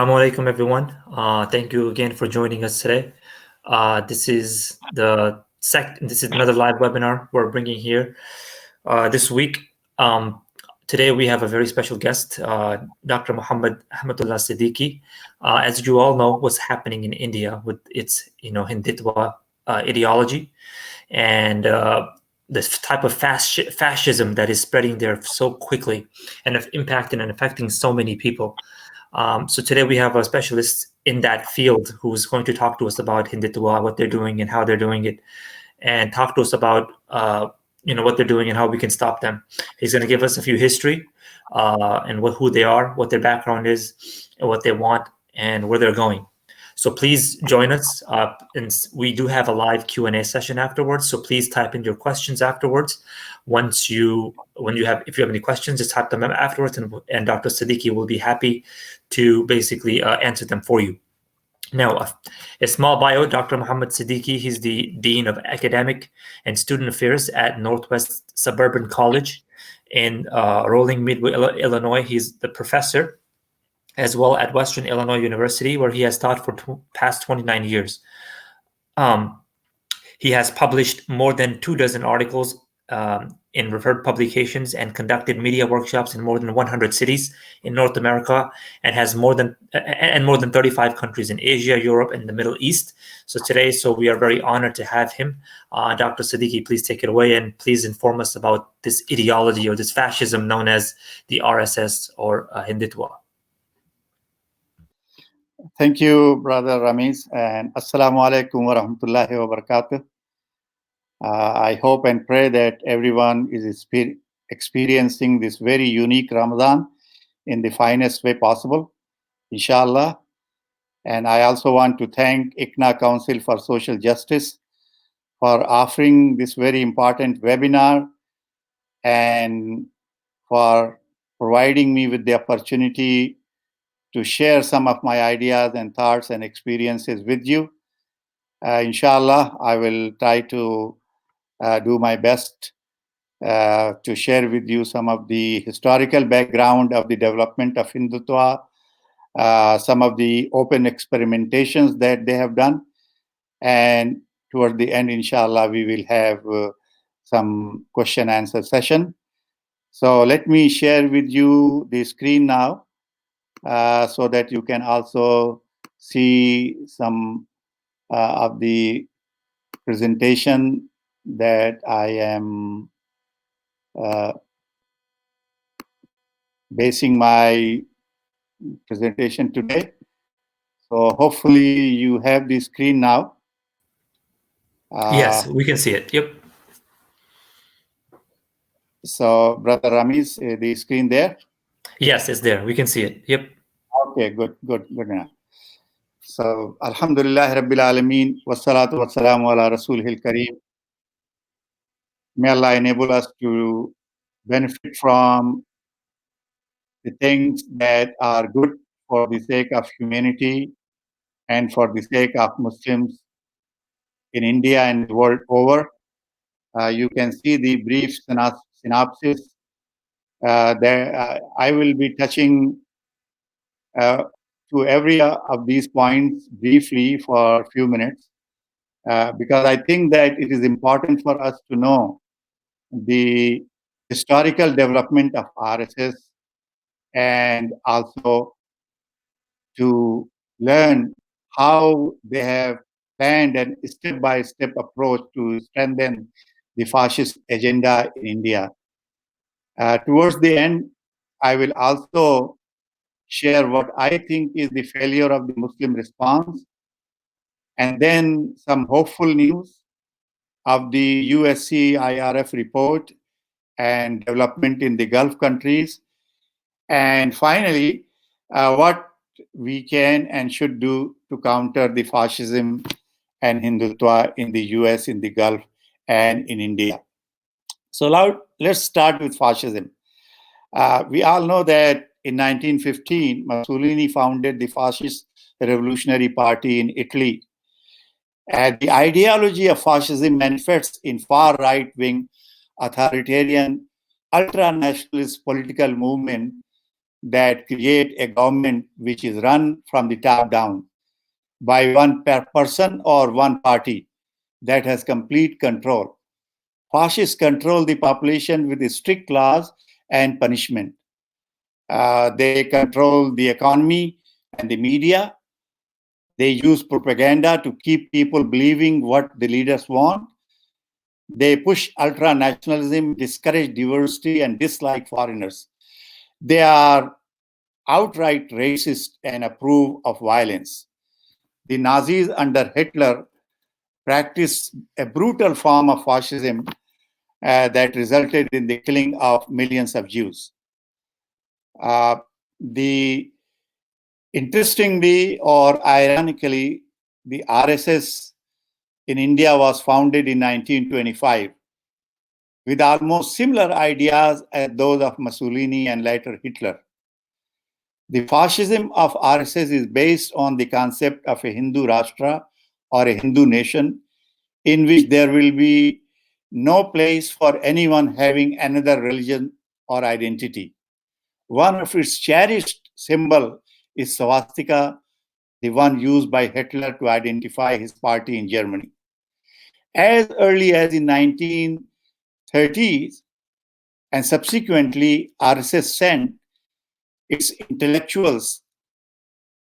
Assalamu alaikum, everyone. Thank you again for joining us today. This is another live webinar we're bringing here this week. Today we have a very special guest, Dr. Mohammad A Siddiqi. As you all know, what's happening in India with its Hindutva ideology and this type of fascism that is spreading there so quickly and have impacted and affecting so many people. So today we have a specialist in that field who's going to talk to us about Hindutva, what they're doing and how they're doing it, and talk to us about what they're doing and how we can stop them. He's going to give us a few history and who they are, what their background is, and what they want, and where they're going. So please join us. And we do have a live Q&A session afterwards. So please type in your questions afterwards. If you have any questions, just type them afterwards, and Dr. Siddiqi will be happy to basically answer them for you. Now, a small bio, Dr. Mohammad Siddiqi, he's the Dean of Academic and Student Affairs at Northwest Suburban College in Rolling Meadows, Illinois. He's the professor as well at Western Illinois University, where he has taught for past 29 years. He has published more than 24 articles in referred publications and conducted media workshops in more than 100 cities in North America, and has more than 35 countries in Asia, Europe, and the Middle East. So we are very honored to have him. Dr. Siddiqi, please take it away and please inform us about this ideology or this fascism known as the RSS or Hindutva. Thank you, Brother Ramiz, and Assalamu alaikum wa rahmatullahi wa barakatuh. I hope and pray that everyone is experiencing this very unique Ramadan in the finest way possible, inshallah. And I also want to thank ICNA Council for Social Justice for offering this very important webinar and for providing me with the opportunity to share some of my ideas and thoughts and experiences with you. Inshallah, I will try to do my best to share with you some of the historical background of the development of Hindutva, some of the open experimentations that they have done. And toward the end, inshallah, we will have some question-answer session. So let me share with you the screen now so that you can also see some of the presentation that I am basing my presentation today. So hopefully you have the screen now. Yes, we can see it. Yep. So, Brother Ramiz, the screen there? Yes, it's there. We can see it. Yep. Okay, good enough. So, Alhamdulillah Rabbil Alameen, wassalatu wassalamu ala Rasulihil Kareem. May Allah enable us to benefit from the things that are good for the sake of humanity and for the sake of Muslims in India and the world over. You can see the brief synopsis. I will be touching to every of these points briefly for a few minutes because I think that it is important for us to know the historical development of RSS and also to learn how they have planned a step-by-step approach to strengthen the fascist agenda in India. Towards the end, I will also share what I think is the failure of the Muslim response, and then some hopeful news of the USC IRF report and development in the Gulf countries, and finally, what we can and should do to counter the fascism and Hindutva in the US, in the Gulf, and in India. So now let's start with fascism. We all know that in 1915, Mussolini founded the Fascist Revolutionary Party in Italy. The ideology of fascism manifests in far right-wing, authoritarian, ultra-nationalist political movement that create a government which is run from the top down by one person or one party that has complete control. Fascists control the population with strict laws and punishment. They control the economy and the media. They use propaganda to keep people believing what the leaders want. They push ultra-nationalism, discourage diversity, and dislike foreigners. They are outright racist and approve of violence. The Nazis under Hitler practiced a brutal form of fascism that resulted in the killing of millions of Jews. Interestingly or ironically, the RSS in India was founded in 1925 with almost similar ideas as those of Mussolini and later Hitler. The fascism of RSS is based on the concept of a Hindu Rashtra or a Hindu nation in which there will be no place for anyone having another religion or identity. One of its cherished symbols is swastika, the one used by Hitler to identify his party in Germany. As early as in 1930s, and subsequently, RSS sent its intellectuals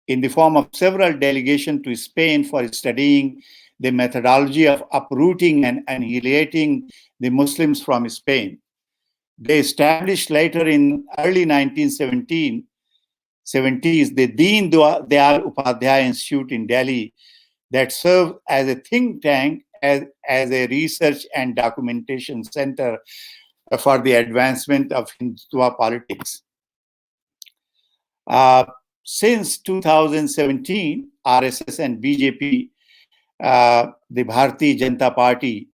in the form of several delegations to Spain for studying the methodology of uprooting and annihilating the Muslims from Spain. They established later in early 1970s the Deen Dayal Upadhyay Institute in Delhi that served as a think tank, as a research and documentation center for the advancement of Hindutva politics. Since 2017, RSS and BJP, the Bharatiya Janata Party,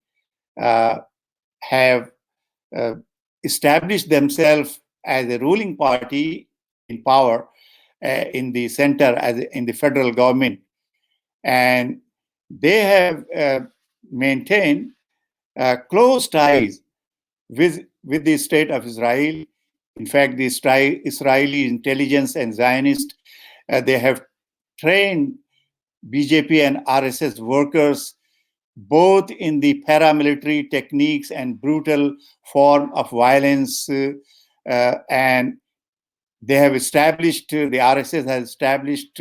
have established themselves as a ruling party in power in the center, in the federal government. And they have maintained close ties with the state of Israel. In fact, the Israeli intelligence and Zionists, they have trained BJP and RSS workers both in the paramilitary techniques and brutal form of violence, and they have established, the RSS has established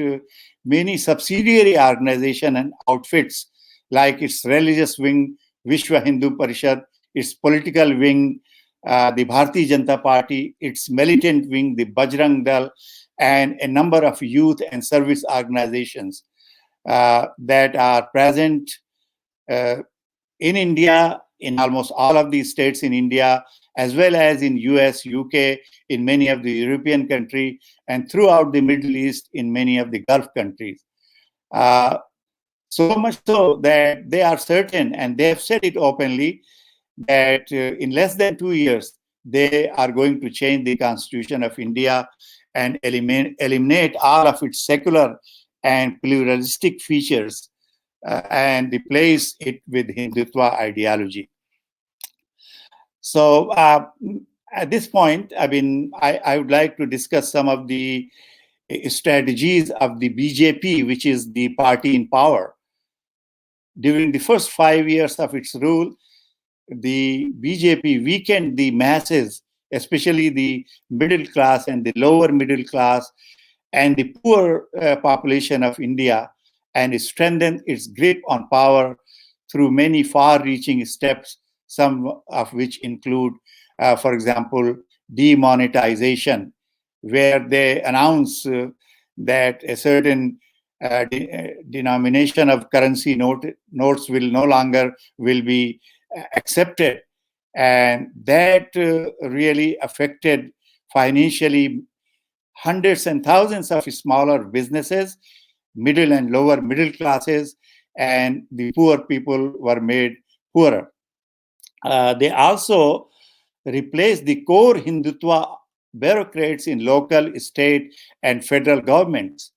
many subsidiary organizations and outfits, like its religious wing, Vishwa Hindu Parishad, its political wing, the Bharatiya Janata Party, its militant wing, the Bajrang Dal, and a number of youth and service organizations that are present in India, in almost all of these states in India, as well as in US, UK, in many of the European countries, and throughout the Middle East in many of the Gulf countries. So much so that they are certain, and they have said it openly, that in less than 2 years, they are going to change the Constitution of India and eliminate all of its secular and pluralistic features and replace it with Hindutva ideology. So at this point, I would like to discuss some of the strategies of the BJP, which is the party in power. During the first 5 years of its rule, the BJP weakened the masses, especially the middle class and the lower middle class and the poor population of India, and strengthened its grip on power through many far-reaching steps, some of which include, for example, demonetization, where they announce that a certain denomination of currency notes will no longer will be accepted, and that really affected financially hundreds and thousands of smaller businesses, middle and lower middle classes, and the poor people were made poorer. They also replaced the core Hindutva bureaucrats in local, state, and federal governments.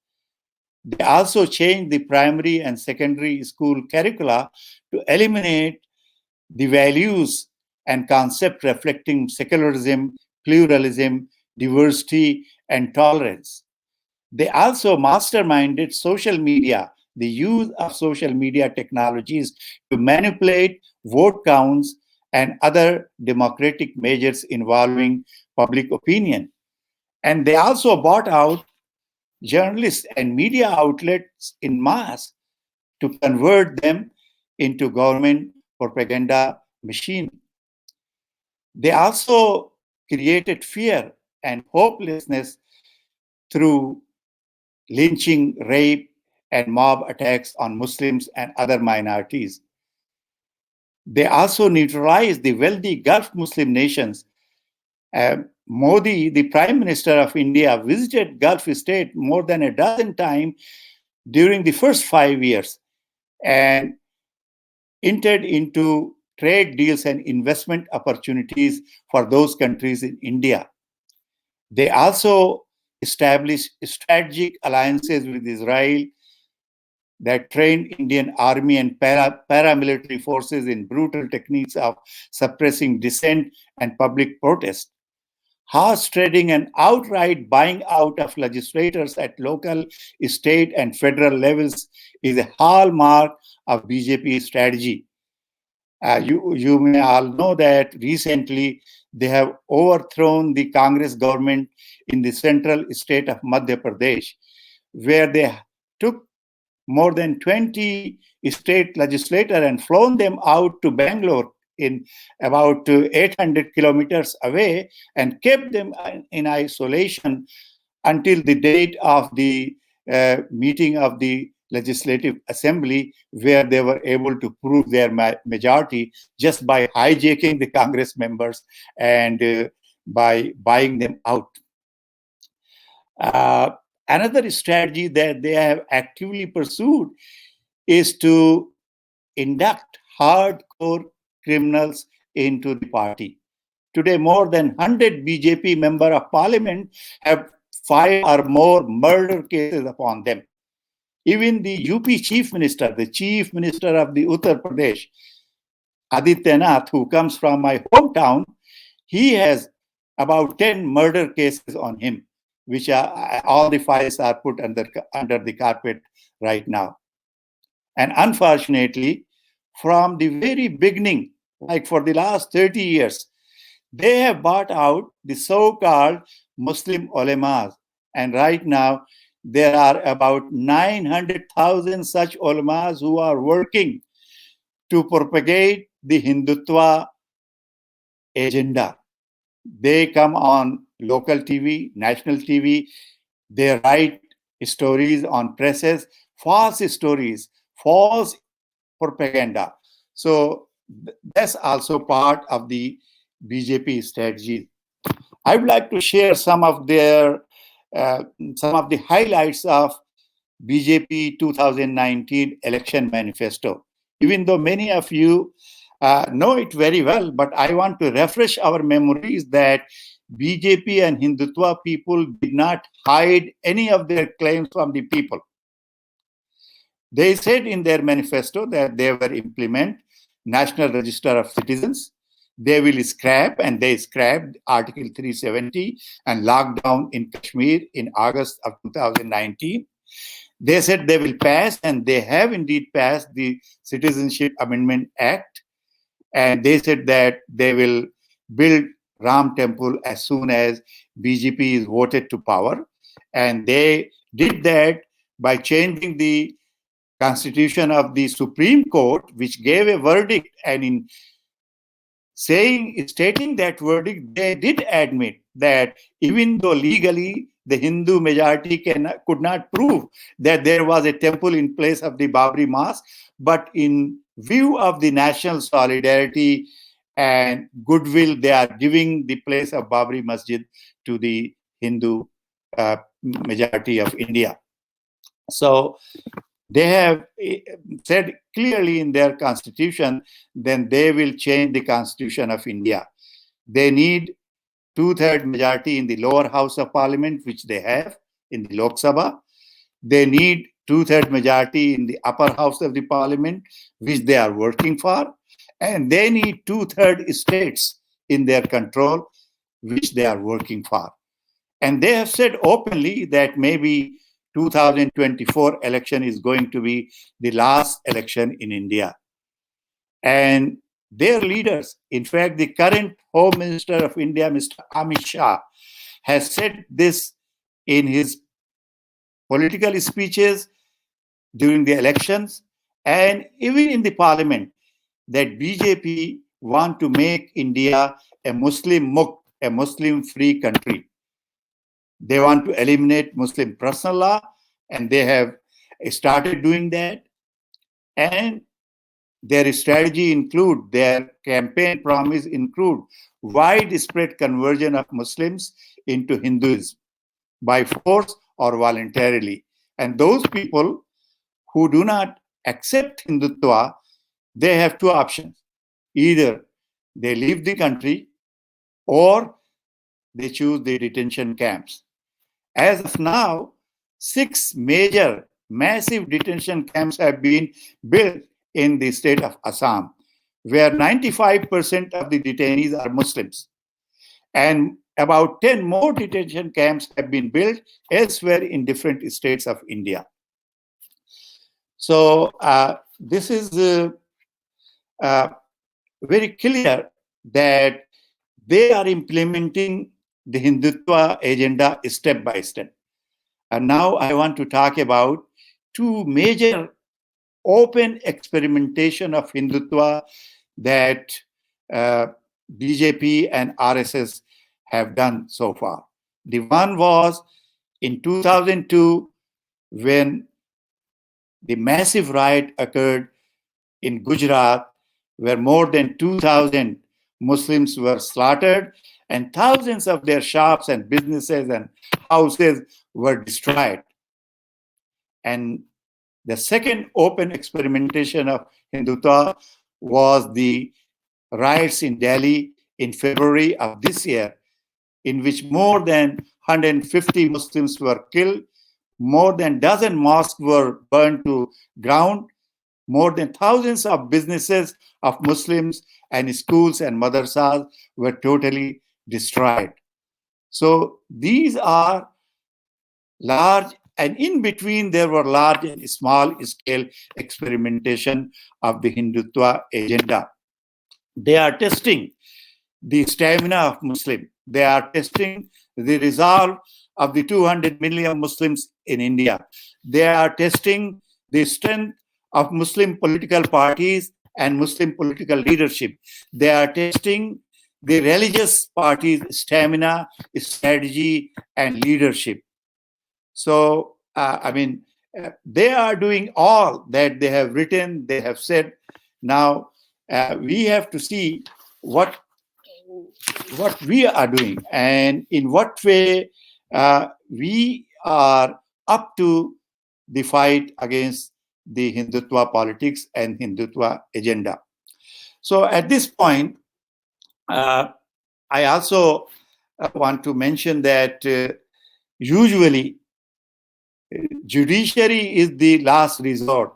They also changed the primary and secondary school curricula to eliminate the values and concept reflecting secularism, pluralism, diversity, and tolerance. They also masterminded social media, the use of social media technologies to manipulate vote counts and other democratic measures involving public opinion. And they also bought out journalists and media outlets in mass to convert them into government propaganda machine. They also created fear and hopelessness through lynching, rape, and mob attacks on Muslims and other minorities. They also neutralized the wealthy Gulf Muslim nations. Modi, the Prime Minister of India, visited Gulf state more than a dozen times during the first 5 years and entered into trade deals and investment opportunities for those countries in India. They also established strategic alliances with Israel that trained Indian army and paramilitary forces in brutal techniques of suppressing dissent and public protest. Horse trading and outright buying out of legislators at local, state, and federal levels is a hallmark of BJP strategy. You may all know that recently they have overthrown the Congress government in the central state of Madhya Pradesh, where they took more than 20 state legislators and flown them out to Bangalore in about 800 kilometers away and kept them in isolation until the date of the meeting of the Legislative Assembly, where they were able to prove their majority just by hijacking the Congress members and by buying them out. Another strategy that they have actively pursued is to induct hardcore criminals into the party. Today, more than 100 BJP members of parliament have 5 or more murder cases upon them. Even the UP chief minister, the chief minister of the Uttar Pradesh, Adityanath, who comes from my hometown, he has about 10 murder cases on him, which all the files are put under the carpet right now. And unfortunately, from the very beginning, like for the last 30 years, they have bought out the so-called Muslim ulamas. And right now, there are about 900,000 such ulamas who are working to propagate the Hindutva agenda. They come on local TV, national TV. They write stories on presses, false stories, false propaganda. So that's also part of the BJP strategy. I would like to share some of the highlights of BJP 2019 election manifesto. Even though many of you know it very well, but I want to refresh our memories that BJP and Hindutva people did not hide any of their claims from the people. They said in their manifesto that they will implement National Register of Citizens. They will scrap, and they scrapped Article 370 and lockdown in Kashmir in August of 2019. They said they will pass, and they have indeed passed the Citizenship Amendment Act. And they said that they will build Ram Temple as soon as BJP is voted to power. And they did that by changing the constitution of the Supreme Court, which gave a verdict, and in stating that verdict, they did admit that even though legally the Hindu majority could not prove that there was a temple in place of the Babri Mosque, but in view of the national solidarity and goodwill, they are giving the place of Babri Masjid to the Hindu majority of India. So they have said clearly in their constitution, then they will change the constitution of India. They need 2/3 majority in the lower house of parliament, which they have in the Lok Sabha. They need 2/3 majority in the upper house of the parliament, which they are working for. And they need 2/3 states in their control, which they are working for. And they have said openly that maybe 2024 election is going to be the last election in India. And their leaders, in fact, the current Home Minister of India, Mr. Amit Shah, has said this in his political speeches during the elections and even in the parliament, that BJP want to make India a Muslim mukt, a Muslim-free country. They want to eliminate Muslim personal law, and they have started doing that. And their strategy include, their campaign promise include widespread conversion of Muslims into Hinduism by force or voluntarily. And those people who do not accept Hindutva, they have two options. Either they leave the country or they choose the detention camps. As of now, 6 major, massive detention camps have been built in the state of Assam, where 95% of the detainees are Muslims. And about 10 more detention camps have been built elsewhere in different states of India. So this is very clear that they are implementing the Hindutva agenda step by step. And now I want to talk about 2 major open experimentation of Hindutva that BJP and RSS have done so far. The one was in 2002 when the massive riot occurred in Gujarat, where more than 2,000 Muslims were slaughtered and thousands of their shops and businesses and houses were destroyed. And the second open experimentation of Hindutva was the riots in Delhi in February of this year, in which more than 150 Muslims were killed, more than a dozen mosques were burned to ground, more than thousands of businesses of Muslims and schools and madrasas were totally destroyed. So these are large, and in between there were large and small scale experimentation of the Hindutva agenda. They are testing the stamina of Muslim. They are testing the resolve of the 200 million Muslims in India. They are testing the strength of Muslim political parties and Muslim political leadership. They are testing the religious parties' stamina, strategy, and leadership. So, they are doing all that they have written, they have said. Now, we have to see what we are doing and in what way we are up to the fight against the Hindutva politics and Hindutva agenda. So at this point, I also want to mention that usually judiciary is the last resort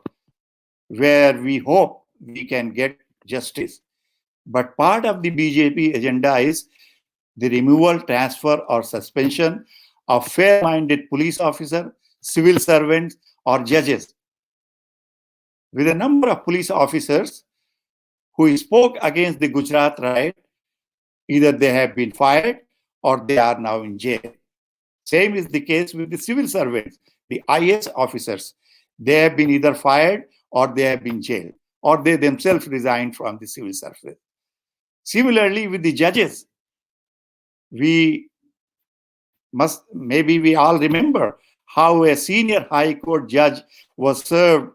where we hope we can get justice. But part of the BJP agenda is the removal, transfer, or suspension of fair-minded police officers, civil servants, or judges. With a number of police officers who spoke against the Gujarat riot, either they have been fired or they are now in jail. Same is the case with the civil servants, the IS officers. They have been either fired or they have been jailed, or they themselves resigned from the civil service. Similarly, with the judges, we all remember how a senior high court judge was served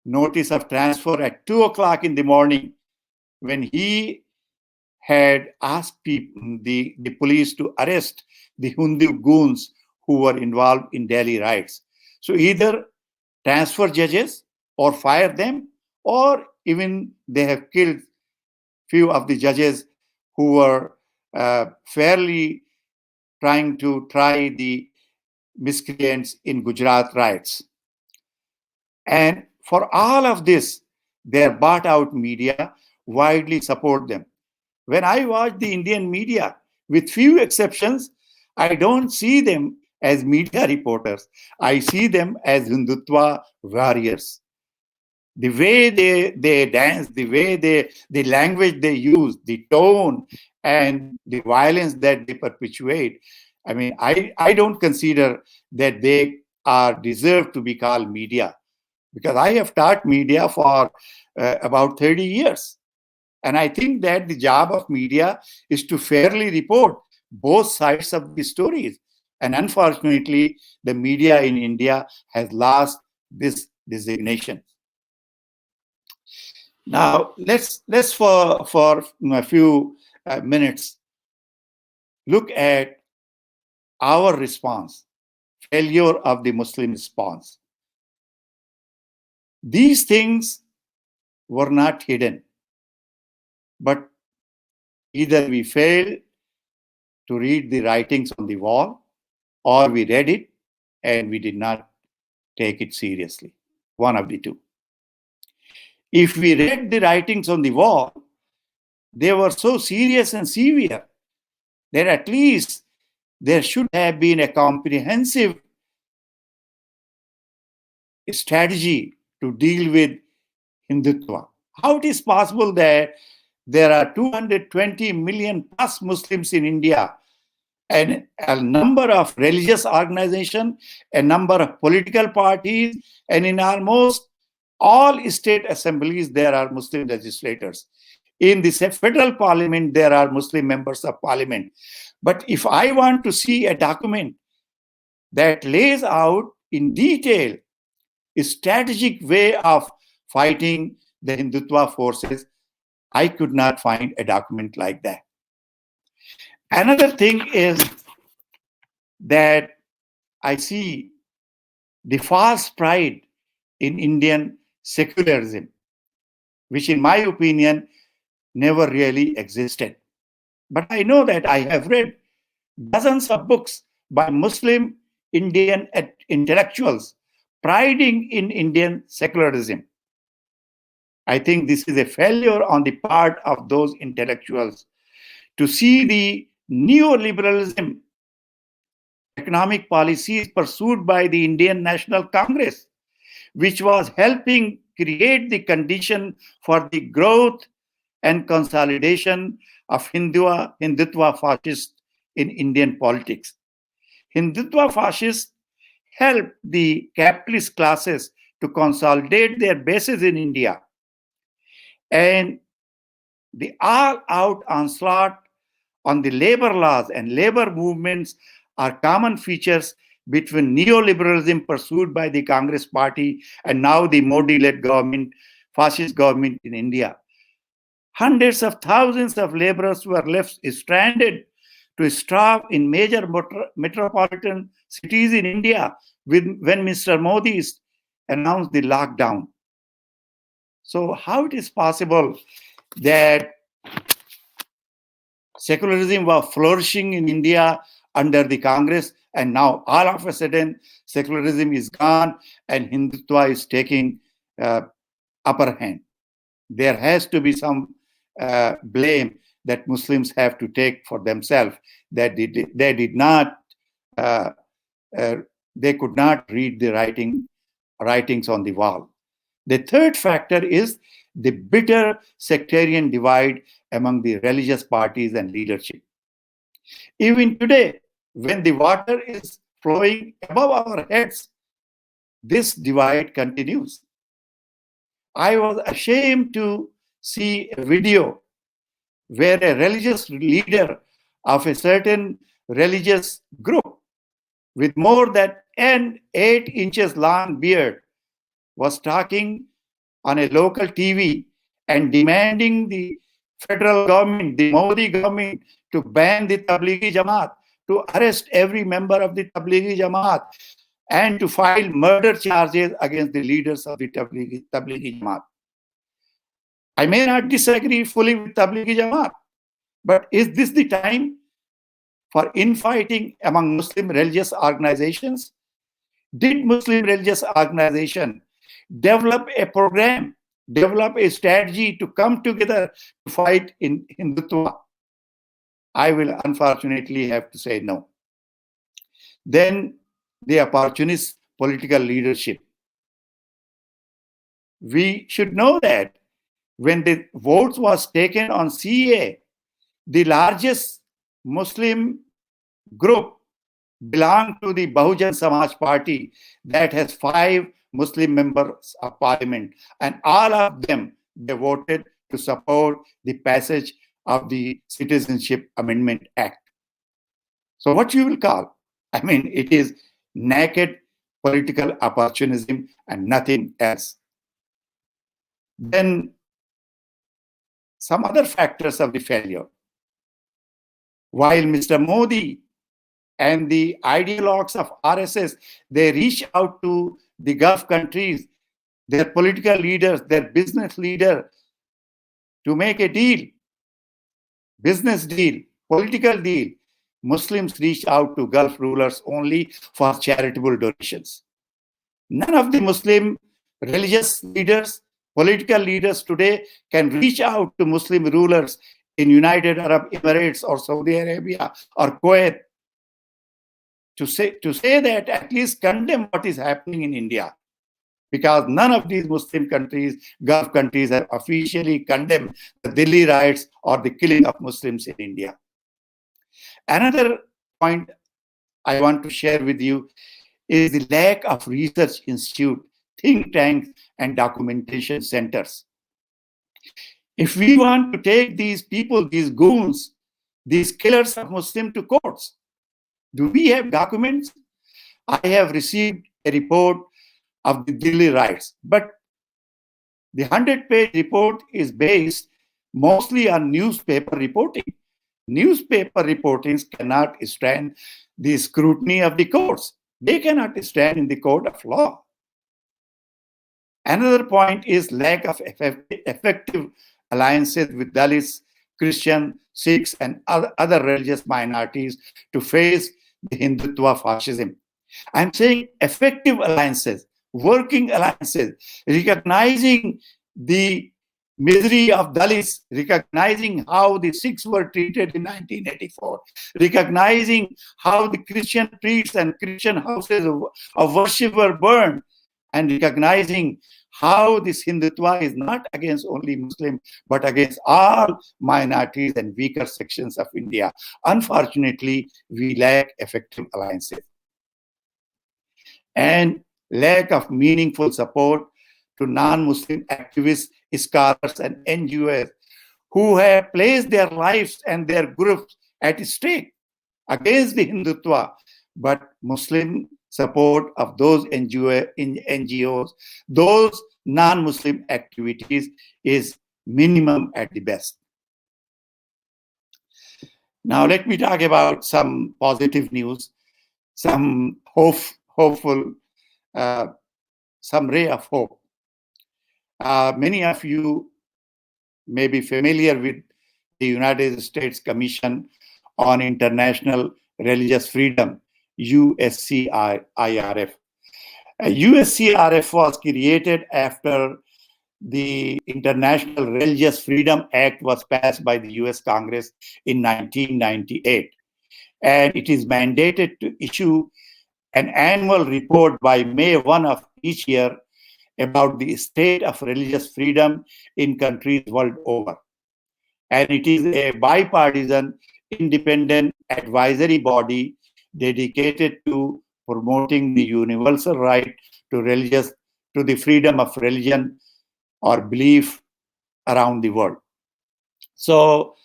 notice of transfer at 2 o'clock in the morning when he had asked the police to arrest the Hindu goons who were involved in Delhi riots. So either transfer judges or fire them, or even they have killed few of the judges who were fairly trying to try the miscreants in Gujarat riots. And for all of this, their bought out media widely support them. When I watch the Indian media, with few exceptions, I don't see them as media reporters. I see them as Hindutva warriors. The way they dance, the way the language they use, the tone, and the violence that they perpetuate. I mean, I don't consider that they are deserved to be called media, because I have taught media for about 30 years. And I think that the job of media is to fairly report both sides of the stories. And unfortunately, the media in India has lost this designation. Now, let's for a few minutes look at our response, failure of the Muslim response. These things were not hidden, but either we failed to read the writings on the wall, or we read it and we did not take it seriously. One of the two. If we read the writings on the wall, they were so serious and severe that at least there should have been a comprehensive strategy to deal with Hindutva. How it is possible that there are 220 million plus Muslims in India, and a number of religious organizations, a number of political parties, and in almost all state assemblies, there are Muslim legislators. In the federal parliament, there are Muslim members of parliament. But if I want to see a document that lays out in detail a strategic way of fighting the Hindutva forces, I could not find a document like that. Another thing is that I see the false pride in Indian secularism, which in my opinion never really existed. But I know that I have read dozens of books by Muslim Indian intellectuals priding in Indian secularism. I think this is a failure on the part of those intellectuals to see the neoliberalism economic policies pursued by the Indian National Congress, which was helping create the condition for the growth and consolidation of Hindutva fascists in Indian politics. Hindutva fascists helped the capitalist classes to consolidate their bases in India. And the all-out onslaught on the labor laws and labor movements are common features between neoliberalism pursued by the Congress party and now the Modi-led government, fascist government in India. Hundreds of thousands of laborers were left stranded to starve in major metropolitan cities in India when Mr. Modi announced the lockdown. So how it is possible that secularism was flourishing in India under the Congress, and now all of a sudden secularism is gone and Hindutva is taking upper hand? There has to be some blame that Muslims have to take for themselves, that they did not, they could not read the writings on the wall. The third factor is the bitter sectarian divide among the religious parties and leadership. Even today, when the water is flowing above our heads, this divide continues. I was ashamed to see a video where a religious leader of a certain religious group with more than an 8 inches long beard was talking on a local TV and demanding the federal government, the Modi government, to ban the Tablighi Jamaat, to arrest every member of the Tablighi Jamaat, and to file murder charges against the leaders of the Tablighi Jamaat. I may not disagree fully with Tablighi Jamaat, but is this the time for infighting among Muslim religious organizations? Did Muslim religious organization develop a program, develop a strategy to come together to fight in Hindutva? I will unfortunately have to say no. than the opportunist political leadership. We should know that when the votes was taken on CA, the largest Muslim group belonged to the Bahujan Samaj Party that has 5 Muslim members of parliament, and all of them, they voted to support the passage of the Citizenship Amendment Act. So what you will call? I mean, it is naked political opportunism and nothing else. Then some other factors of the failure. While Mr. Modi and the ideologues of RSS, they reach out to the Gulf countries, their political leaders, their business leaders, to make a deal, business deal, political deal. Muslims reach out to Gulf rulers only for charitable donations. None of the Muslim religious leaders, political leaders today can reach out to Muslim rulers in United Arab Emirates or Saudi Arabia or Kuwait to say that at least condemn what is happening in India, because none of these Muslim countries, Gulf countries, have officially condemned the Delhi riots or the killing of Muslims in India. Another point I want to share with you is the lack of research institute, think tanks, and documentation centers. If we want to take these people, these goons, these killers of Muslims to courts, do we have documents? I have received a report of the Delhi riots, but the 100-page report is based mostly on newspaper reporting. Newspaper reportings cannot stand the scrutiny of the courts. They cannot stand in the court of law. Another point is lack of effective alliances with Dalits, Christians, Sikhs, and other religious minorities to face the Hindutva fascism. I'm saying effective alliances, working alliances, recognizing the misery of Dalits, recognizing how the Sikhs were treated in 1984, recognizing how the Christian priests and Christian houses of worship were burned, and recognizing how this Hindutva is not against only Muslims, but against all minorities and weaker sections of India. Unfortunately, we lack effective alliances and lack of meaningful support to non-Muslim activists, scholars, and NGOs who have placed their lives and their groups at stake against the Hindutva, but Muslim support of those NGOs, those non-Muslim activities is minimum at the best. Now let me talk about some positive news, some hopeful, some ray of hope. Many of you may be familiar with the United States Commission on International Religious Freedom, USCIRF. USCIRF was created after the International Religious Freedom Act was passed by the US Congress in 1998. And it is mandated to issue an annual report by May 1 of each year about the state of religious freedom in countries world over. And it is a bipartisan, independent advisory body dedicated to promoting the universal right to the freedom of religion or belief around the world. So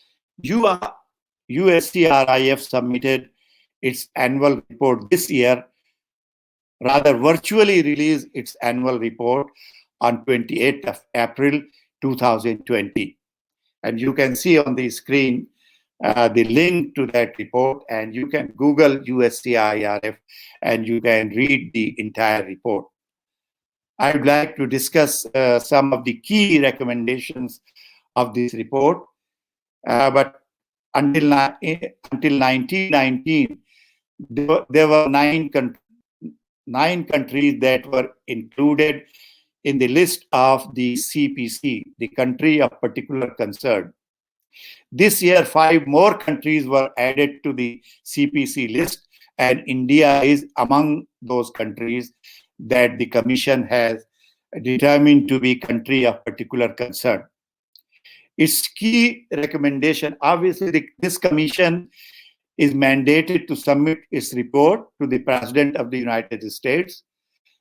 USCIRF submitted its annual report this year, rather virtually released its annual report on 28th of April 2020. And you can see on the screen the link to that report, and you can Google USCIRF and you can read the entire report. I'd like to discuss some of the key recommendations of this report. But until 1919, there were nine countries that were included in the list of the CPC, the country of particular concern. This year, 5 more countries were added to the CPC list, and India is among those countries that the Commission has determined to be country of particular concern. Its key recommendation, obviously, this Commission is mandated to submit its report to the President of the United States,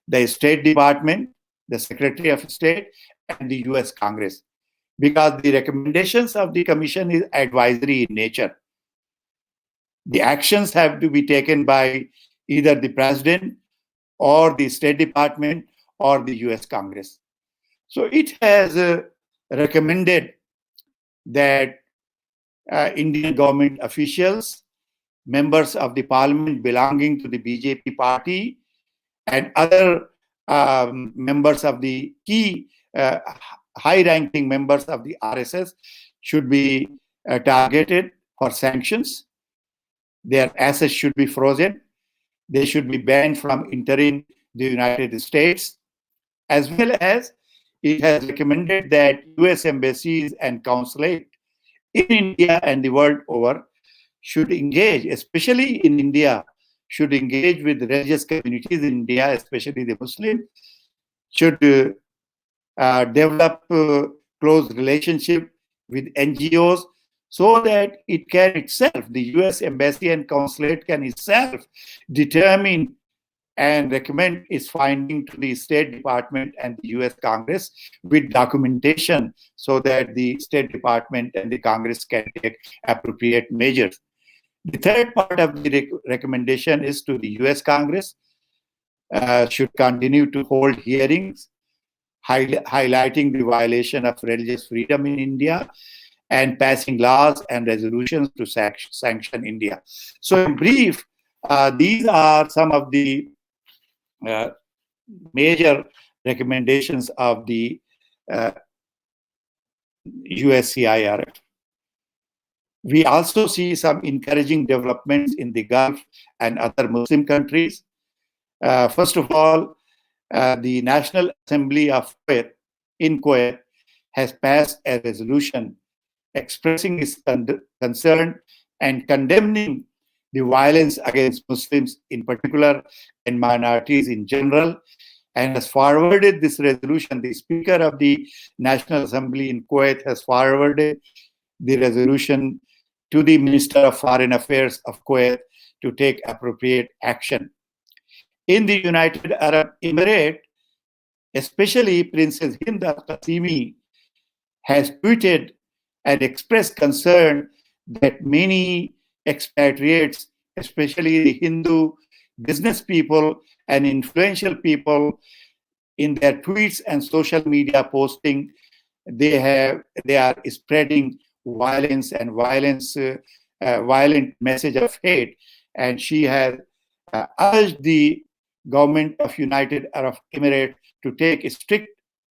the State Department, the Secretary of State, and the US Congress, because the recommendations of the Commission is advisory in nature. The actions have to be taken by either the President or the State Department or the US Congress. So it has recommended that Indian government officials, members of the parliament belonging to the BJP party, and other members of the key high-ranking members of the RSS should be targeted for sanctions. Their assets should be frozen. They should be banned from entering the United States, as well as it has recommended that US embassies and consulate in India and the world over should engage, especially in India, should engage with religious communities in India, especially the Muslim, should develop close relationship with NGOs so that it can itself, the US embassy and consulate can itself determine and recommend its finding to the State Department and the US Congress with documentation so that the State Department and the Congress can take appropriate measures. The third part of the recommendation is to the US Congress should continue to hold hearings highlighting the violation of religious freedom in India and passing laws and resolutions to sanction India. So in brief, these are some of the major recommendations of the USCIRF. We also see some encouraging developments in the Gulf and other Muslim countries. First of all, the National Assembly of Kuwait in Kuwait has passed a resolution expressing its concern and condemning the violence against Muslims in particular and minorities in general, and has forwarded this resolution. The Speaker of the National Assembly in Kuwait has forwarded the resolution to the Minister of Foreign Affairs of Kuwait to take appropriate action. In the United Arab Emirates, especially Princess Hind al-Qasimi has tweeted and expressed concern that many expatriates, especially the Hindu business people and influential people, in their tweets and social media posting, they are spreading violence and violent message of hate. And she has urged the government of United Arab Emirates to take strict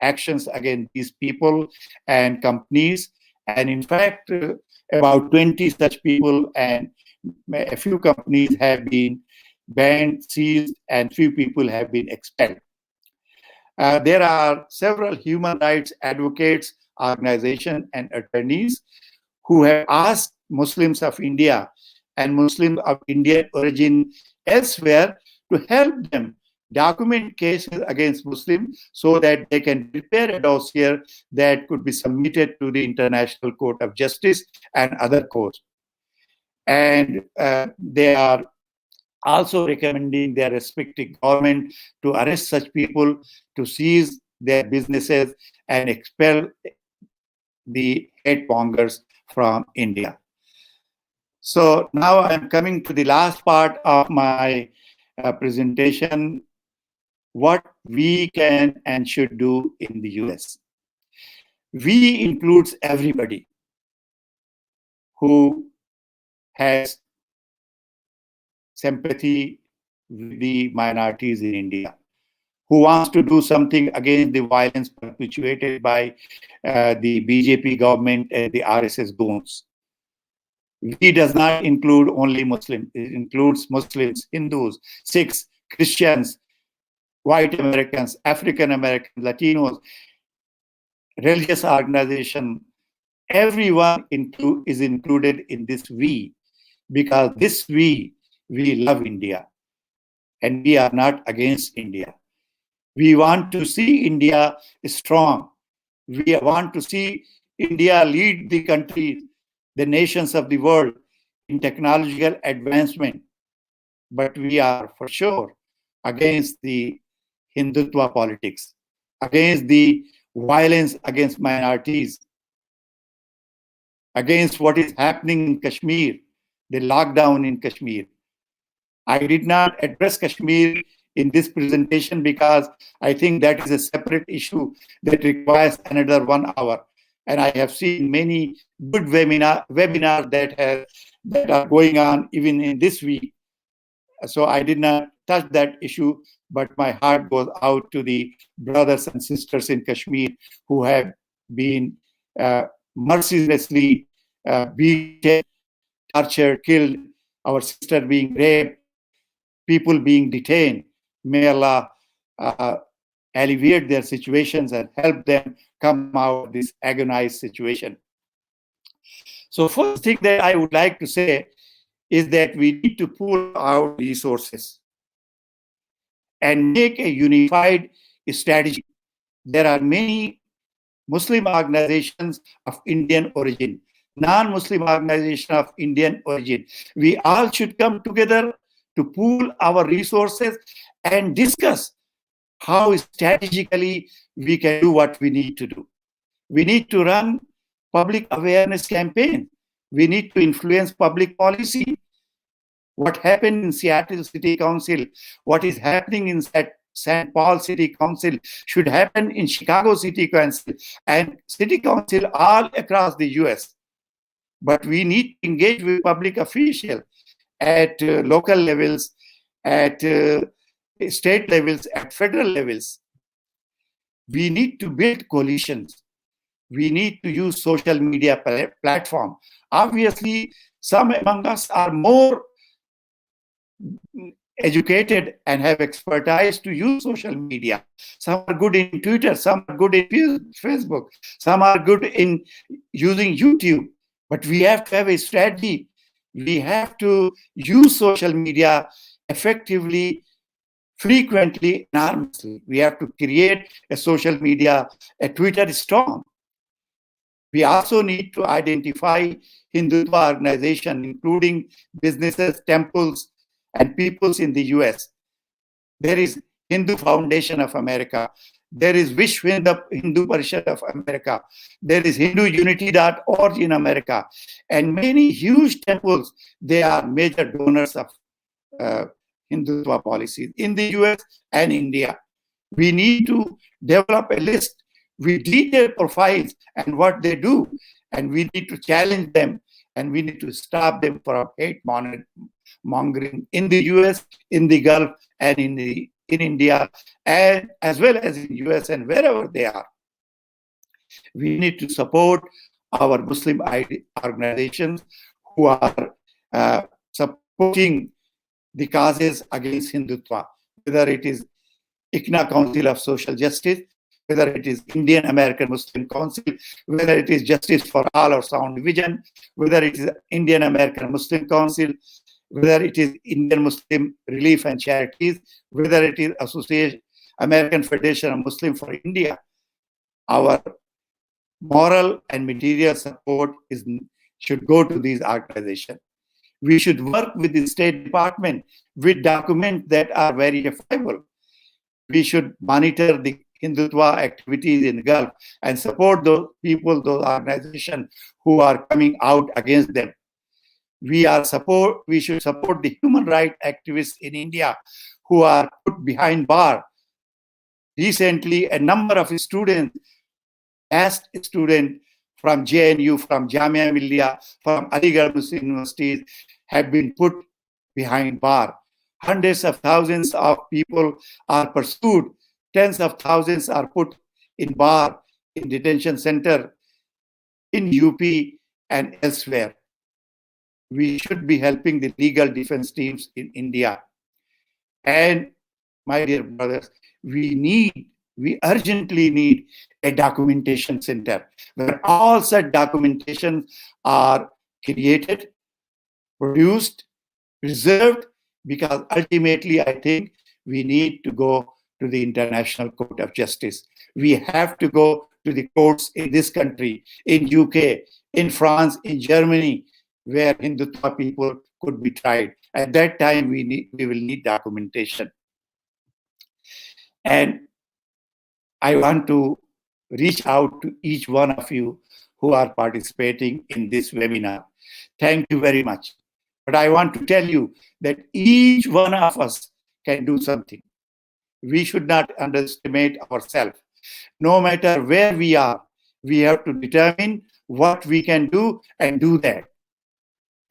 actions against these people and companies. And in fact, about 20 such people and a few companies have been banned, seized, and few people have been expelled. There are several human rights advocates, organizations, and attorneys who have asked Muslims of India and Muslims of Indian origin elsewhere to help them document cases against Muslims so that they can prepare a dossier that could be submitted to the International Court of Justice and other courts. And they are also recommending their respective government to arrest such people, to seize their businesses, and expel the hate mongers from India. So now I'm coming to the last part of my presentation, what we can and should do in the US. We includes everybody who has sympathy with the minorities in India, who wants to do something against the violence perpetuated by the BJP government and the RSS goons. We does not include only Muslims. It includes Muslims, Hindus, Sikhs, Christians, white Americans, African Americans, Latinos, religious organization. Everyone is included in this we, because this we we love India and we are not against India. We want to see India strong. We want to see India lead the countries, the nations of the world in technological advancement. But we are for sure against the Hindutva politics, against the violence against minorities, against what is happening in Kashmir, the lockdown in Kashmir. I did not address Kashmir in this presentation because I think that is a separate issue that requires another 1 hour. And I have seen many good webinars that are going on even in this week. So I did not touch that issue, but my heart goes out to the brothers and sisters in Kashmir who have been mercilessly beaten, tortured, killed, our sister being raped, people being detained. May Allah alleviate their situations and help them come out of this agonized situation. So first thing that I would like to say is that we need to pool our resources and make a unified strategy. There are many Muslim organizations of Indian origin, non-Muslim organizations of Indian origin. We all should come together to pool our resources and discuss how strategically we can do what we need to do. We need to run public awareness campaign. We need to influence public policy. What happened in Seattle City Council, what is happening in St. Paul City Council should happen in Chicago City Council and City Council all across the US. But we need to engage with public officials at local levels, at state levels, at federal levels. We need to build coalitions. We need to use social media platform. Obviously, some among us are more educated and have expertise to use social media. Some are good in Twitter, some are good in Facebook, some are good in using YouTube. But we have to have a strategy. We have to use social media effectively, frequently, enormously. We have to create a social media, a Twitter storm. We also need to identify Hindutva organizations, including businesses, temples, and peoples in the US. There is Hindu Foundation of America. There is Vishwa Hindu Parishad of America. There is HinduUnity.org in America. And many huge temples, they are major donors of Hindutva policies in the US and India. We need to develop a list with detailed profiles and what they do. And we need to challenge them and we need to stop them from hate mongering in the US, in the Gulf, and in India, and as well as in US and wherever they are. We need to support our Muslim organizations who are supporting the causes against Hindutva, whether it is ICNA Council of Social Justice, whether it is Indian American Muslim Council, whether it is Justice for All or Sound Vision, whether it is Indian American Muslim Council, whether it is Indian Muslim Relief and Charities, whether it is American Federation of Muslim for India. Our moral and material support should go to these organizations. We should work with the State Department with documents that are verifiable. We should monitor the Hindutva activities in the Gulf and support those people, those organizations who are coming out against them. We should support the human rights activists in India who are put behind bar. Recently, a number of students, past students from JNU, from Jamia Millia, from Aligarh Muslim universities have been put behind bar. Hundreds of thousands of people are pursued. Tens of thousands are put in bar, in detention center, in UP and elsewhere. We should be helping the legal defense teams in India. And my dear brothers, we urgently need a documentation center where all such documentations are created, produced, preserved, because ultimately I think we need to go to the International Court of Justice. We have to go to the courts in this country, in UK, in France, in Germany, where Hindutva people could be tried. At that time, we will need documentation. And I want to reach out to each one of you who are participating in this webinar. Thank you very much. But I want to tell you that each one of us can do something. We should not underestimate ourselves. No matter where we are, we have to determine what we can do and do that.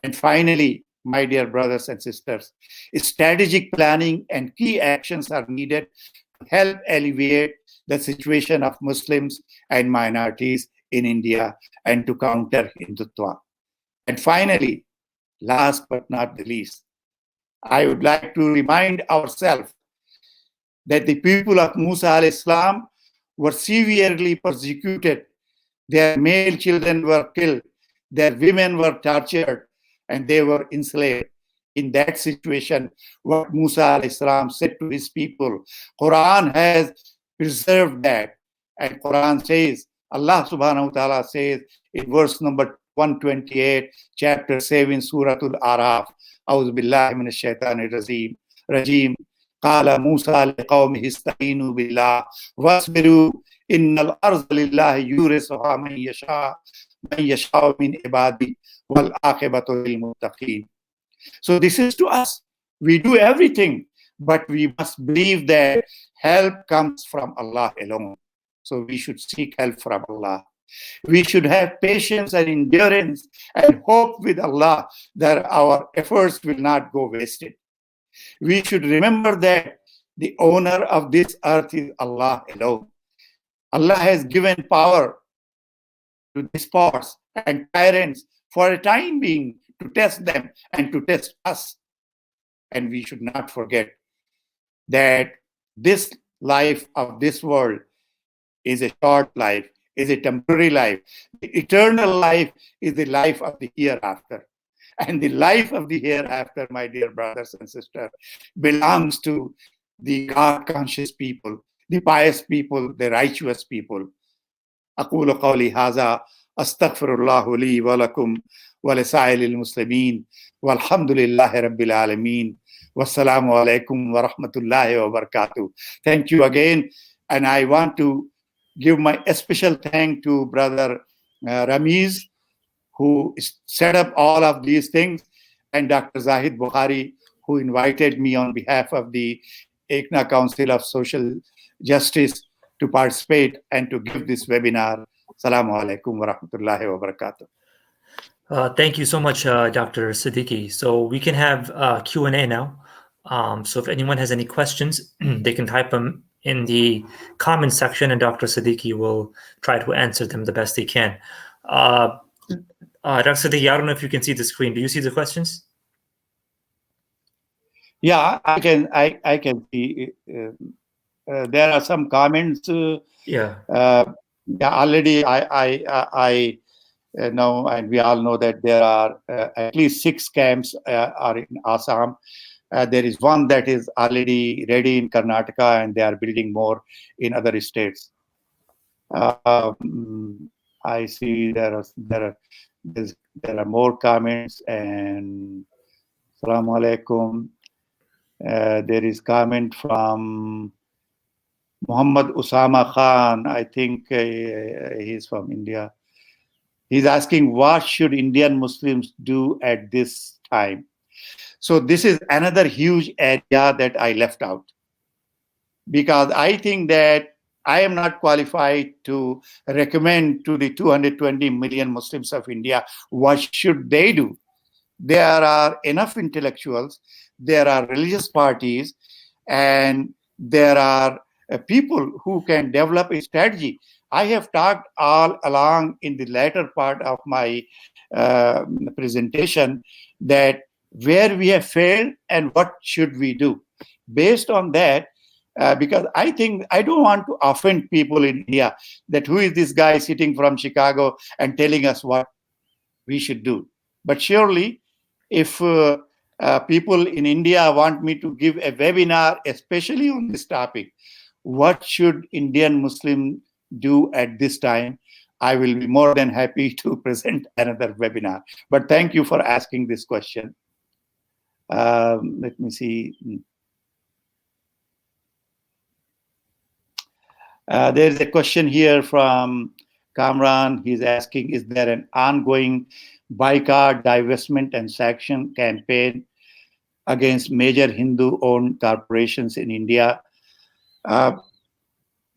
And finally, my dear brothers and sisters, strategic planning and key actions are needed to help alleviate the situation of Muslims and minorities in India and to counter Hindutva. And finally, last but not the least, I would like to remind ourselves that the people of Musa al-Islam were severely persecuted. Their male children were killed, their women were tortured, and they were enslaved. In that situation, what Musa al-Islam said to his people, Quran has preserved that. And Quran says, Allah subhanahu wa ta'ala says in verse number 128, chapter 7, Suratul Araf, A'udhu billahi minash shaitanir rajim. قال موسى لقومه استعينوا بالله واصبروا إن الأرض لله يورثها من يشاء من عبادي والعاقبة للمتقين. So this is to us. We do everything, but we must believe that help comes from Allah alone. So we should seek help from Allah. We should have patience and endurance and hope with Allah that our efforts will not go wasted. We should remember that the owner of this earth is Allah alone. Allah has given power to despots and tyrants for a time being to test them and to test us. And we should not forget that this life of this world is a short life, is a temporary life. The eternal life is the life of the hereafter. And the life of the hereafter, my dear brothers and sisters, belongs to the God-conscious people, the pious people, the righteous people. أقول قولي هذا أستغفر الله لي ولكم ولسائر المسلمين والحمد لله رب العالمين والسلام عليكم ورحمة الله وبركاته. Thank you again. And I want to give my special thank to Brother Ramiz, who set up all of these things, and Dr. Zahid Bukhari, who invited me on behalf of the ICNA Council of Social Justice to participate and to give this webinar. Assalamu alaikum wa rahmatullahi wa barakatuh. Thank you so much, Dr. Siddiqi. So we can have Q&A now. So if anyone has any questions, they can type them in the comment section, and Dr. Siddiqi will try to answer them the best he can. Dr. Siddiqi, I don't know if you can see the screen. Do you see the questions? Yeah, I can see. There are some comments. Yeah. Already I know, and we all know that there are at least 6 camps are in Assam. There is one that is already ready in Karnataka, and they are building more in other states. I see there are more comments, and Assalamu alaikum. There is comment from Muhammad Usama Khan. I think he's from India. He's asking, what should Indian Muslims do at this time? So this is another huge area that I left out, because I think that I am not qualified to recommend to the 220 million Muslims of India what should they do. There are enough intellectuals, there are religious parties, and there are people who can develop a strategy. I have talked all along in the latter part of my presentation that where we have failed and what should we do. Based on that, because I think I don't want to offend people in India, that who is this guy sitting from Chicago and telling us what we should do. But surely, if people in India want me to give a webinar, especially on this topic. What should Indian Muslim do at this time? I will be more than happy to present another webinar. But thank you for asking this question. Let me see. There is a question here from Kamran. He's asking, is there an ongoing boycott, divestment, and sanction campaign against major Hindu-owned corporations in India?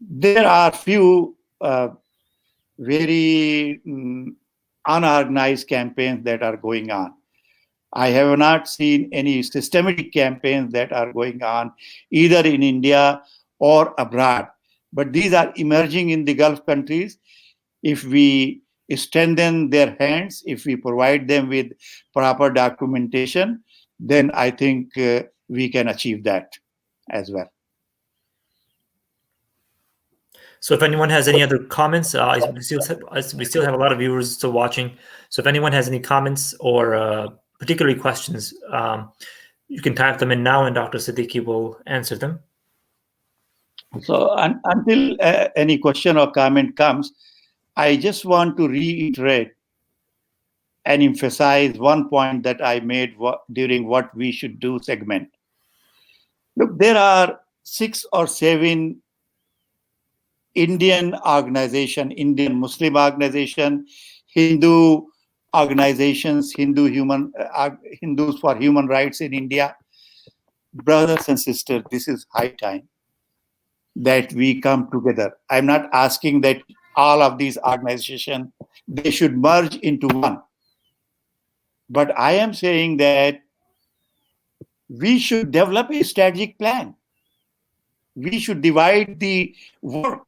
There are few very unorganized campaigns that are going on. I have not seen any systematic campaigns that are going on either in India or abroad. But these are emerging in the Gulf countries. If we strengthen their hands, if we provide them with proper documentation, then I think we can achieve that as well. So if anyone has any other comments, we still have a lot of viewers still watching. So if anyone has any comments or particularly questions, you can type them in now and Dr. Siddiqi will answer them. So until any question or comment comes, I just want to reiterate and emphasize one point that I made during what we should do segment. Look, there are 6 or 7 Indian organization, Indian Muslim organization, Hindu organizations, Hindus for human rights in India. Brothers and sisters, this is high time that we come together. I'm not asking that all of these organizations, they should merge into one. But I am saying that we should develop a strategic plan. We should divide the work.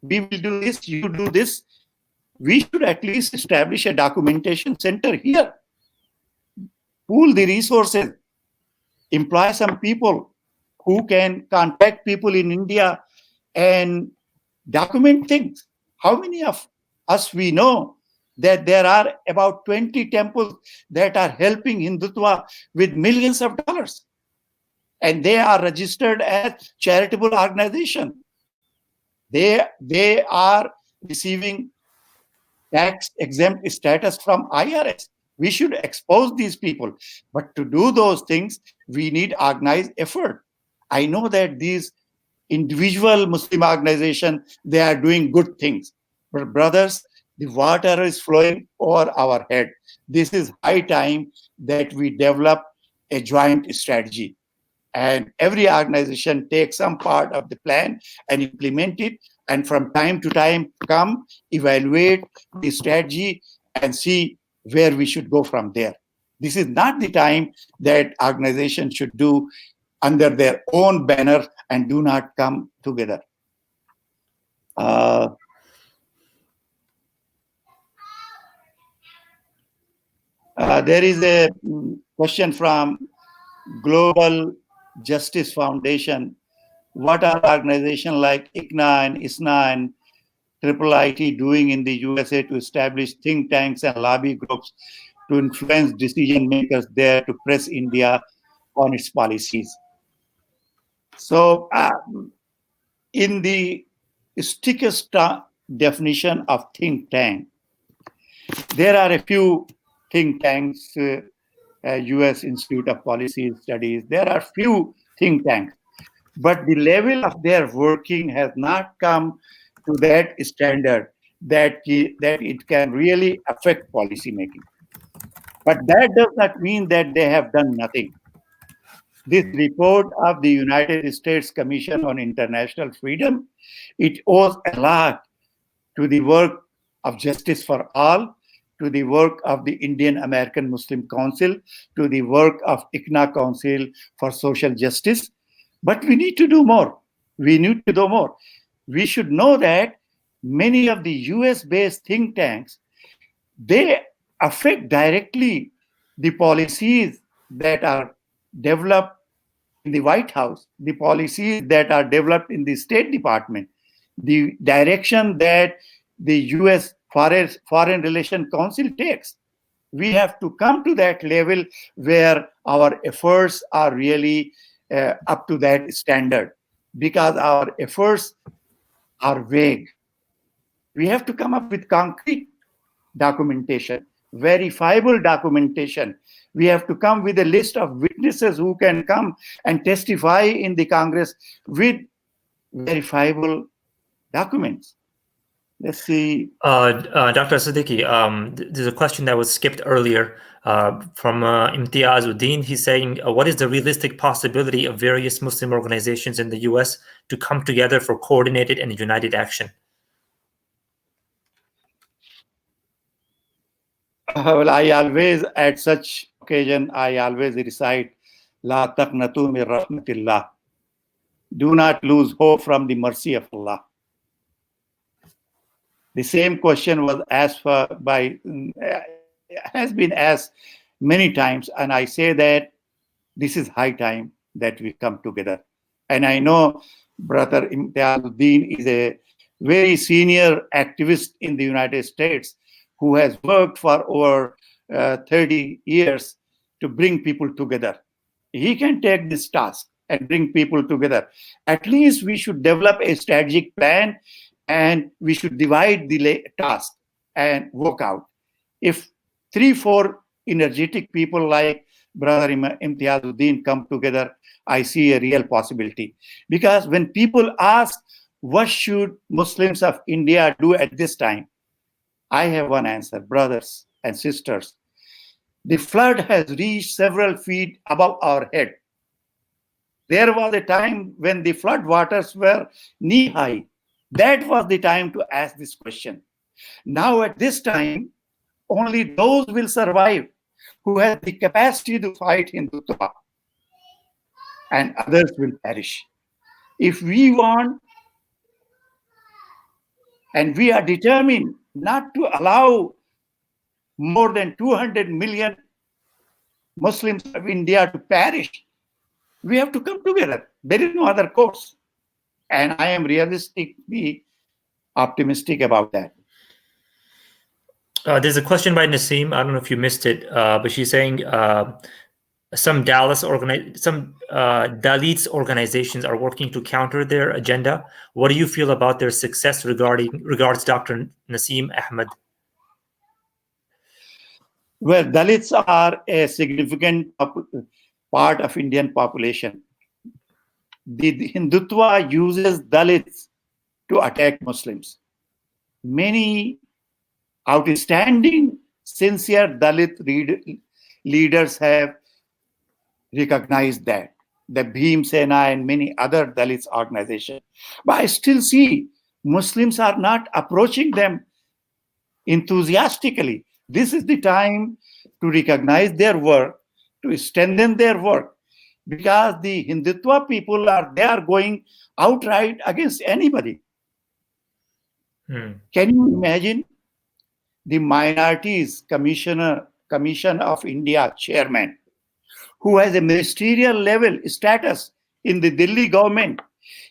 We will do this, you do this. We should at least establish a documentation center here. Pool the resources. Employ some people who can contact people in India and document things. How many of us we know that there are about 20 temples that are helping Hindutva with millions of dollars? And they are registered as charitable organization. They are receiving tax-exempt status from IRS. We should expose these people. But to do those things, we need organized effort. I know that these individual Muslim organizations, they are doing good things. But brothers, the water is flowing over our head. This is high time that we develop a joint strategy. And every organization takes some part of the plan and implement it. And from time to time, come, evaluate the strategy and see where we should go from there. This is not the time that organizations should do under their own banner and do not come together. There is a question from Global Justice Foundation. What are organizations like ICNA and ISNA and IIIT doing in the USA to establish think tanks and lobby groups to influence decision makers there to press India on its policies? So in the strictest definition of think tank, there are a few think tanks, US Institute of Policy Studies, there are few think tanks, but the level of their working has not come to that standard that it can really affect policy making. But that does not mean that they have done nothing. This report of the United States Commission on International Freedom, it owes a lot to the work of Justice for All, to the work of the Indian American Muslim Council, to the work of ICNA Council for Social Justice. But we need to do more. We need to do more. We should know that many of the US-based think tanks, they affect directly the policies that are developed in the White House, the policies that are developed in the State Department, the direction that the US Foreign Relations Council takes. We have to come to that level where our efforts are really up to that standard, because our efforts are vague. We have to come up with concrete documentation, verifiable documentation. We have to come with a list of witnesses who can come and testify in the Congress with verifiable documents. Let's see. Dr. Siddiqui, there's a question that was skipped earlier from Imtiaz Uddin. He's saying, what is the realistic possibility of various Muslim organizations in the US to come together for coordinated and united action? Well, I always, at such occasion, I always recite, La taqnatu min rahmatillah. Do not lose hope from the mercy of Allah. The same question was asked has been asked many times, and I say that this is high time that we come together. And I know Brother Imtiazuddin is a very senior activist in the United States who has worked for over 30 years to bring people together. He can take this task and bring people together. At least we should develop a strategic plan, and we should divide the task and work out. If 3-4 energetic people like Brother Imtiazuddin come together, I see a real possibility. Because when people ask, what should Muslims of India do at this time? I have one answer, brothers and sisters. The flood has reached several feet above our head. There was a time when the flood waters were knee high. That was the time to ask this question. Now at this time, only those will survive who have the capacity to fight Hindutva, and others will perish. If we want, and we are determined not to allow more than 200 million Muslims of India to perish, we have to come together. There is no other course. And I am realistically optimistic about that. There's a question by Naseem. I don't know if you missed it, but she's saying some Dalit organizations are working to counter their agenda. What do you feel about their success regards Dr. Naseem Ahmed? Well, Dalits are a significant part of Indian population. The Hindutva uses Dalits to attack Muslims. Many outstanding, sincere Dalit leaders have recognized that. The Bhim Sena and many other Dalits organizations. But I still see Muslims are not approaching them enthusiastically. This is the time to recognize their work, to strengthen their work, because the Hindutva people are going outright against anybody. Can you imagine the Minorities Commission of India chairman, who has a ministerial level status in the Delhi government?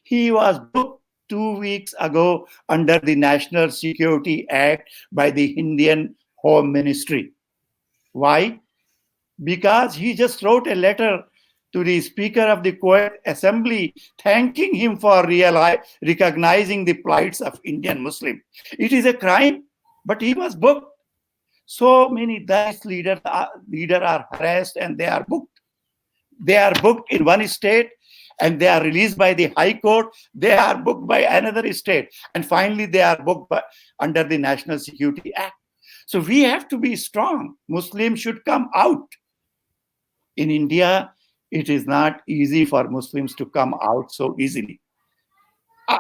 He was booked 2 weeks ago under the National Security Act by the Indian Home Ministry. Why? Because he just wrote a letter to the Speaker of the Kuwait Assembly thanking him for recognizing the plights of Indian Muslims. It is a crime, but he was booked. So many Dalit leaders are harassed and they are booked. They are booked in one state and they are released by the High Court. They are booked by another state. And finally, they are booked under the National Security Act. So we have to be strong. Muslims should come out. In India, it is not easy for Muslims to come out so easily.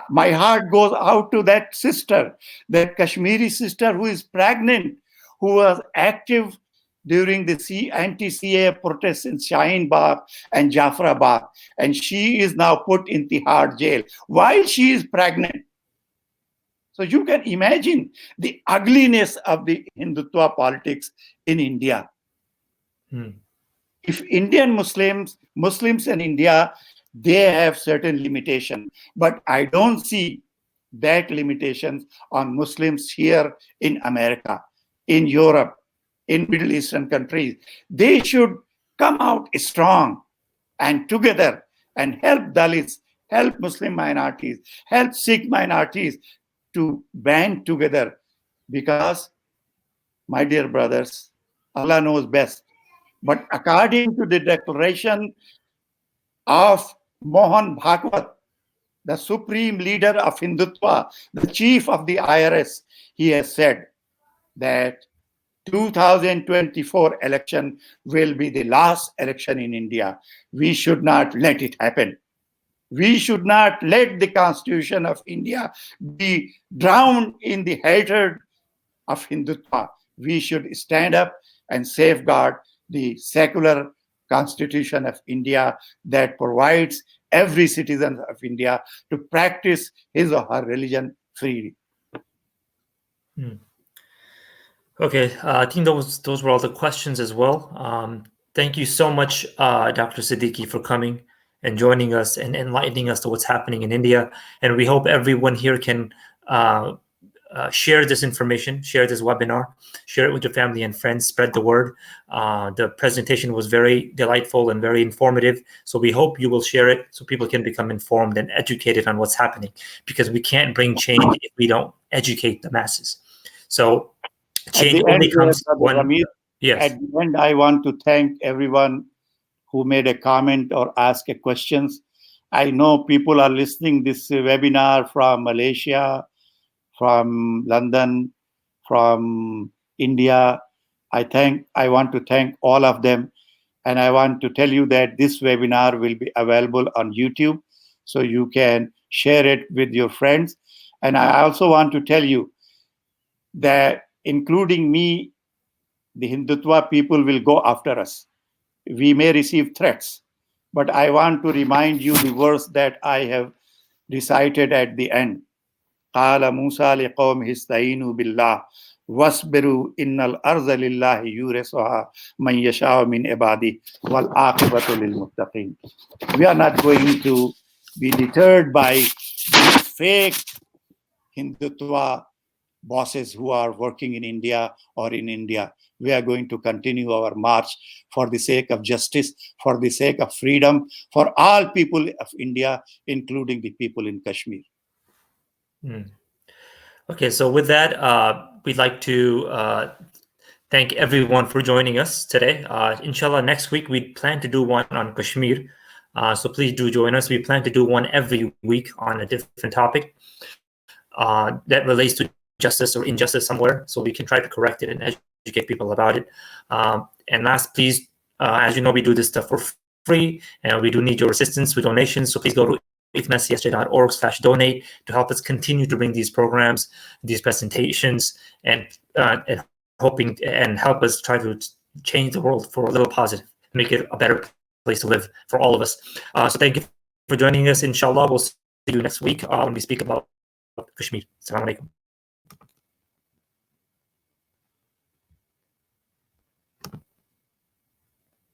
My heart goes out to that sister, that Kashmiri sister who is pregnant, who was active during the anti-CA protests in Shaheen Bagh and Jafrabad. And she is now put in Tihar jail while she is pregnant. So you can imagine the ugliness of the Hindutva politics in India. If Indian Muslims in India, they have certain limitations, but I don't see that limitations on Muslims here in America, in Europe, in Middle Eastern countries. They should come out strong and together and help Dalits, help Muslim minorities, help Sikh minorities to band together, because, my dear brothers, Allah knows best. But according to the declaration of Mohan Bhagwat, the supreme leader of Hindutva, the chief of the IRS, he has said that 2024 election will be the last election in India. We should not let it happen. We should not let the Constitution of India be drowned in the hatred of Hindutva. We should stand up and safeguard the secular Constitution of India that provides every citizen of India to practice his or her religion freely. Okay, I think those were all the questions as well. Thank you so much, Dr. Siddiqi, for coming and joining us and enlightening us to what's happening in India. And we hope everyone here can share this information, share this webinar, share it with your family and friends, spread the word. The presentation was very delightful and very informative. So we hope you will share it so people can become informed and educated on what's happening, because we can't bring change if we don't educate the masses. So change only comes when... Yes. At the end, I want to thank everyone who made a comment or asked a questions. I know people are listening this webinar from Malaysia, from London, from India. I want to thank all of them. And I want to tell you that this webinar will be available on YouTube, so you can share it with your friends. And I also want to tell you that, including me, the Hindutva people will go after us. We may receive threats, but I want to remind you the verse that I have recited at the end. قال موسى لقومه استعينوا بالله واصبروا إن الأرض لله يورثها من يشاء من عباده والعاقبة للمتقين. We are not going to be deterred by these fake Hindutva bosses who are working in India or in India. We are going to continue our march for the sake of justice, for the sake of freedom, for all people of India, including the people in Kashmir. Okay, so with that, we'd like to thank everyone for joining us today. Inshallah, next week we plan to do one on Kashmir. So please do join us. We plan to do one every week on a different topic that relates to justice or injustice somewhere, so we can try to correct it and educate people about it. And last, please, as you know, we do this stuff for free, and we do need your assistance with donations. So please go to CSJ.org/donate to help us continue to bring these programs, these presentations, and hoping and help us try to change the world for a little positive, make it a better place to live for all of us. So thank you for joining us. Inshallah, we'll see you next week when we speak about Kashmir. Assalamu alaikum.